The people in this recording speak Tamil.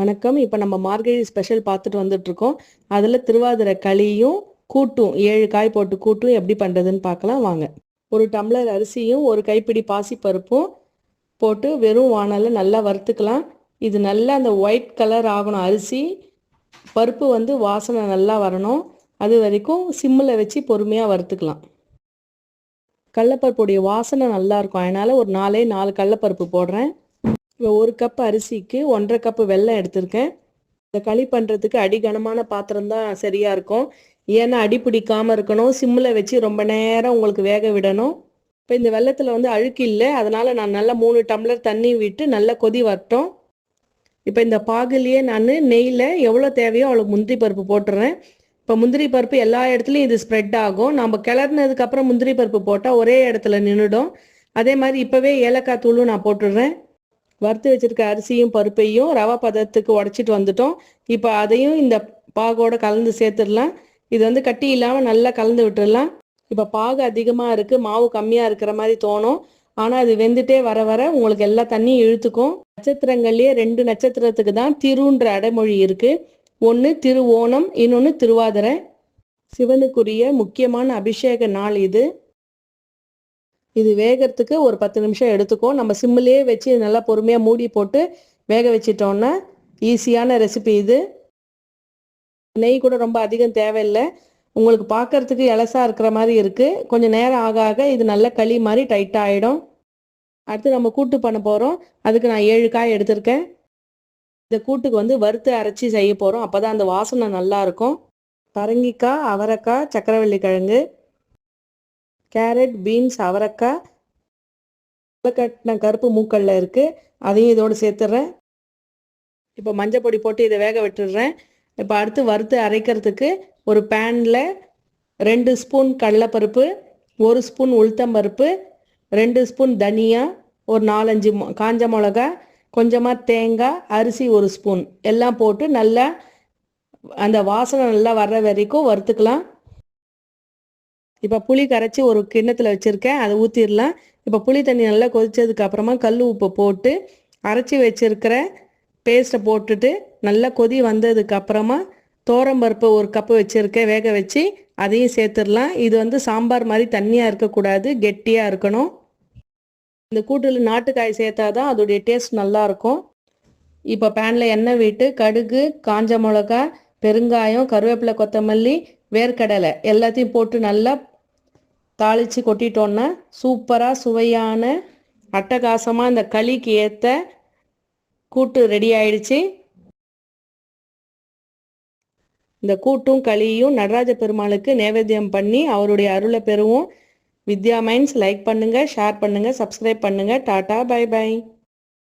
வணக்கம். இப்போ நம்ம மார்கழி ஸ்பெஷல் பார்த்துட்டு வந்துட்டுருக்கோம். அதில் திருவாதிரை களியும் கூட்டும் 7 காய் போட்டு கூட்டும் எப்படி பண்ணுறதுன்னு பார்க்கலாம் வாங்க. ஒரு டம்ளர் அரிசியும் ஒரு கைப்பிடி பாசிப்பருப்பும் போட்டு வெறும் வானலில் நல்லா வறுத்துக்கலாம். இது நல்லா அந்த ஒயிட் கலர் ஆகணும். அரிசி பருப்பு வந்து வாசனை நல்லா வரணும். அது வரைக்கும் சிம்மில் வச்சு பொறுமையாக வறுத்துக்கலாம். கடலப்பருப்புடைய வாசனை நல்லாயிருக்கும். அதனால் ஒரு 4 கடலப்பருப்பு போடுறேன். இப்போ 1 கப் அரிசிக்கு 1.5 கப்பு வெல்லம் எடுத்திருக்கேன். இந்த களி பண்ணுறதுக்கு அடிகனமான பாத்திரம் தான் சரியாக இருக்கும். ஏன்னா அடி பிடிக்காமல் இருக்கணும். சிம்மில் வச்சு ரொம்ப நேரம் உங்களுக்கு வேக விடணும். இப்போ இந்த வெல்லத்தில் வந்து அழுக்கு இல்லை, அதனால் நான் நல்லா 3 டம்ளர் தண்ணி விட்டு நல்லா கொதி வரட்டும். இப்போ இந்த பாகுலேயே நான் நெய்யில் எவ்வளோ தேவையோ அவ்வளோ முந்திரி பருப்பு போட்டுடுறேன். இப்போ முந்திரி பருப்பு எல்லா இடத்துலையும் இது ஸ்ப்ரெட் ஆகும். நம்ம கிளறினதுக்கப்புறம் முந்திரி பருப்பு போட்டால் ஒரே இடத்துல நின்றுடும். அதே மாதிரி இப்போவே ஏலக்காய் தூளும் நான் போட்டுடுறேன். வறுத்து வச்சிருக்க அரிசியும் பருப்பையும் ரவா பதத்துக்கு உடச்சிட்டு வந்துட்டோம். இப்போ அதையும் இந்த பாகோட கலந்து சேர்த்துடலாம். இது வந்து கட்டி இல்லாமல் நல்லா கலந்து விட்டுடலாம். இப்போ பாகு அதிகமாக இருக்குது, மாவு கம்மியாக இருக்கிற மாதிரி தோணும். ஆனால் அது வெந்துட்டே வர வர உங்களுக்கு எல்லா தண்ணியும் இழுத்துக்கும். நட்சத்திரங்கள்லேயே 2 நட்சத்திரத்துக்கு தான் திருன்ற அடைமொழி இருக்குது. ஒன்று திருவோணம், இன்னொன்று திருவாதிரை. சிவனுக்குரிய முக்கியமான அபிஷேக நாள் இது. இது வேகிறதுக்கு ஒரு 10 நிமிஷம் எடுத்துக்கும். நம்ம சிம்மிலேயே வச்சு நல்லா பொறுமையாக மூடி போட்டு வேக வச்சிட்டோன்னா ஈஸியான ரெசிபி இது. நெய் கூட ரொம்ப அதிகம் தேவையில்லை. உங்களுக்கு பார்க்கறதுக்கு இலசாக இருக்கிற மாதிரி இருக்குது. கொஞ்சம் நேரம் ஆக ஆக இது நல்ல களி மாதிரி டைட்டாக ஆகிடும். அடுத்து நம்ம கூட்டு பண்ண போகிறோம். அதுக்கு நான் 7 காய் எடுத்திருக்கேன். இந்த கூட்டுக்கு வந்து வறுத்து அரைச்சி செய்ய போகிறோம். அப்போ தான் அந்த வாசனை நல்லாயிருக்கும். பரங்கிக்காய், அவரைக்காய், சக்கரவள்ளி கிழங்கு, கேரட், பீன்ஸ், அவரைக்காய், கட்டின கருப்பு மூக்கல்ல இருக்குது, அதையும் இதோடு சேர்த்துட்றேன். இப்போ மஞ்சள் பொடி போட்டு இதை வேக விட்டுடுறேன். இப்போ அடுத்து வறுத்து அரைக்கிறதுக்கு ஒரு பேனில் 2 ஸ்பூன் கடலைப்பருப்பு, 1 ஸ்பூன் உளுத்தம்பருப்பு, 2 ஸ்பூன் தனியா, ஒரு 4-5 காஞ்ச மிளகா, கொஞ்சமாக தேங்காய், அரிசி 1 ஸ்பூன் எல்லாம் போட்டு நல்லா அந்த வாசனை நல்லா வர்ற வரைக்கும் வறுத்துக்கலாம். இப்போ புளி கரைச்சி ஒரு கிண்ணத்தில் வச்சுருக்கேன், அதை ஊற்றிடலாம். இப்போ புளி தண்ணி நல்லா கொதித்ததுக்கு அப்புறமா கல் உப்பு போட்டு அரைச்சி வச்சுருக்கிற பேஸ்ட்டை போட்டுட்டு நல்லா கொதி வந்ததுக்கு அப்புறமா தோரம்பருப்பு 1 கப்பு வச்சுருக்கேன், வேக வச்சு அதையும் சேர்த்துடலாம். இது வந்து சாம்பார் மாதிரி தண்ணியாக இருக்கக்கூடாது, கெட்டியாக இருக்கணும். இந்த கூட்டில் நாட்டுக்காய் சேர்த்தா தான் அதோடைய டேஸ்ட் நல்லாயிருக்கும். இப்போ பேனில் எண்ணெய் விட்டு கடுகு, காஞ்ச மிளகா, பெருங்காயம், கருவேப்பிலை, கொத்தமல்லி, வேர்க்கடலை எல்லாத்தையும் போட்டு நல்லா தாளித்து கொட்டிட்டோன்னா சூப்பராக சுவையான அட்டகாசமாக இந்த களிக்கு ஏற்ற கூட்டு ரெடி ஆயிடுச்சு. இந்த கூட்டும் களியும் நடராஜ பெருமாளுக்கு நைவேத்தியம் பண்ணி அவருடைய அருளை பெறுவோம். வித்யா மைண்ட்ஸ் லைக் பண்ணுங்கள், ஷேர் பண்ணுங்கள், சப்ஸ்கிரைப் பண்ணுங்கள். Tata, bye by.